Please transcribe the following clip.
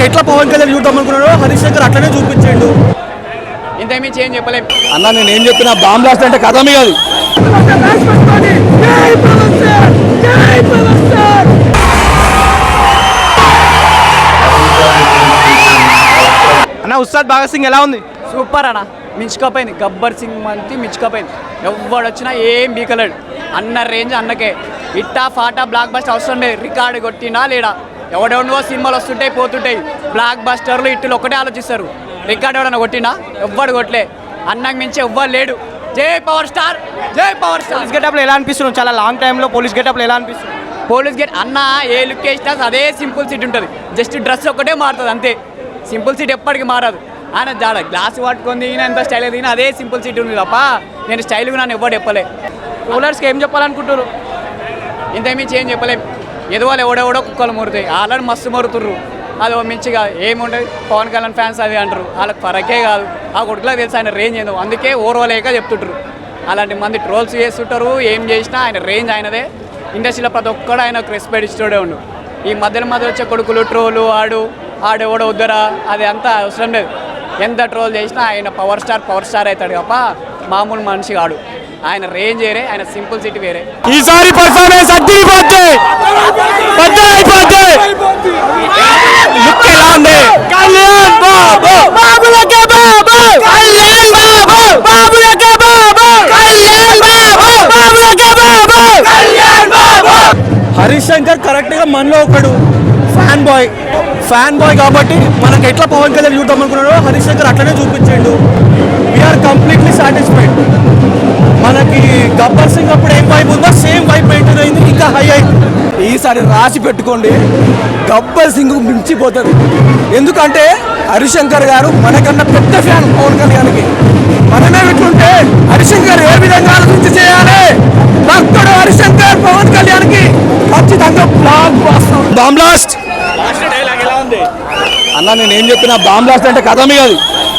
ఎట్లా పవన్ కళ్యాణ్ చూద్దాం అనుకున్నాడో హరీష్ శంకర్ అట్లనే చూపించాడు. ఇంతేమీ చేంజ్ చెప్పలేం అన్న. నేను ఏం చెప్పినా బాంబ్ బ్లాస్ట్ అంటే కథ మీ అది. అన్న ఉస్తాద్ భగత్ సింగ్ ఎలా ఉంది? సూపర్ అన్న, మించుకపోయింది. గబ్బర్ సింగ్ మంతి మించుకపోయింది. ఎవడు వచ్చినా ఏం బీకలేడు. అన్న రేంజ్ అన్నకే. ఇట్టా ఫాటా బ్లాక్ బస్టర్ అవసరం లేదు. రికార్డు కొట్టినా లేడా ఎవడెవడో సినిమాలు వస్తుంటాయి పోతుంటాయి. బ్లాక్ బస్టర్లు ఇట్టులు ఒకటే ఆలోచిస్తారు. రికార్డు ఎవడన్నా కొట్టినా ఎవ్వడు కొట్టలే. అన్నకు మించి ఎవ్వరు లేడు. జై పవర్ స్టార్, జై పవర్ స్టార్. పోలీస్ గెటప్లో ఎలా అనిపిస్తున్నావు? చాలా లాంగ్ టైంలో పోలీస్ గెటప్లో ఎలా అనిపిస్తుంది? పోలీస్ గేట్ అన్న ఏ లుక్ వేసినా అదే సింపుల్ సీట్ ఉంటుంది. జస్ట్ డ్రెస్ ఒకటే మారుతుంది అంతే. సింపుల్ సీట్ ఎప్పటికీ మారదు. ఆయన జాడ గ్లాస్ పట్టుకొని దిగిన ఎంత స్టైల్గా దిగినా అదే సింపుల్ సీట్ ఉంది తప్ప నేను స్టైల్గా నన్ను ఎవ్వడు చెప్పలే. రూలర్స్కి ఏం చెప్పాలనుకుంటారు? ఇంతేమీ చేంజ్ చెప్పలేం. ఎదువాళ్ళు ఎవడెవడో కుక్కలు మొరుతాయి. వాళ్ళని మస్తు మొరుతుర్రు. అది మంచిగా ఏముంటుంది. పవన్ కళ్యాణ్ ఫ్యాన్స్ అది అంటారు. వాళ్ళకి ఫరకే కాదు. ఆ కొడుకులకు తెలుసు ఆయన రేంజ్ ఏందో. అందుకే ఓర్వలేక చెప్తుంటారు. అలాంటి మంది ట్రోల్స్ చేస్తుంటారు. ఏం చేసినా ఆయన రేంజ్ ఆయనదే. ఇండస్ట్రీలో ప్రతి ఒక్కడు ఆయనకు రెస్పెక్ట్ ఇస్తూనే ఉండు. ఈ మధ్యలో వచ్చే కొడుకులు ట్రోలు ఆడెవడో వద్దరా అది అంతా అవసరం లేదు. ఎంత ట్రోల్ చేసినా ఆయన పవర్ స్టార్ అవుతాడు తప్ప మామూలు మనిషి కాడు. ఆయన రేంజ్ వేరే, ఆయన సింపుల్ సిటీ వేరే. ఈసారి పర్ఫార్మెన్స్ అద్దరిపోద్ది. లుక్ ఎలా ఉంది? కళ్యాణ్ బాబు బాబులకే బాబు, కళ్యాణ్ బాబు బాబులకే బాబు, కళ్యాణ్ బాబు బాబులకే బాబు, కళ్యాణ్ బాబు. హరీష్ శంకర్ కరెక్ట్ గా మనలో ఒకడు ఫ్యాన్ బాయ్ కాబట్టి మనకి ఎట్లా పవన్ కళ్యాణ్ చూద్దాం అనుకున్నాడో హరీష్ శంకర్ అట్లనే చూపించాడు. We're completely satisfied. మనకి గబ్బర్ సింగ్ అప్పుడు ఏం వైబ్ ఉందో సేమ్ వైబ్ మెయింటైన్ అయింది, ఇంకా హై అయింది. ఈసారి రాసి పెట్టుకోండి, గబ్బర్ సింగ్ మించిపోతుంది. ఎందుకంటే హరిశంకర్ గారు మనకన్నా పెద్ద ఫ్యాన్ పవన్ కళ్యాణ్కి. మనమే వింటుంటే హరిశంకర్ ఏ విధంగా ఆలోచించి చేయాలి. భక్తుడు హరిశంకర్ పవన్ కళ్యాణ్కి ఖచ్చితంగా బాంబ్ బ్లాస్ట్. అన్న. నేను ఏం చెప్పినా బాంబ్ బ్లాస్ట్ అంటే కథ మీ అది.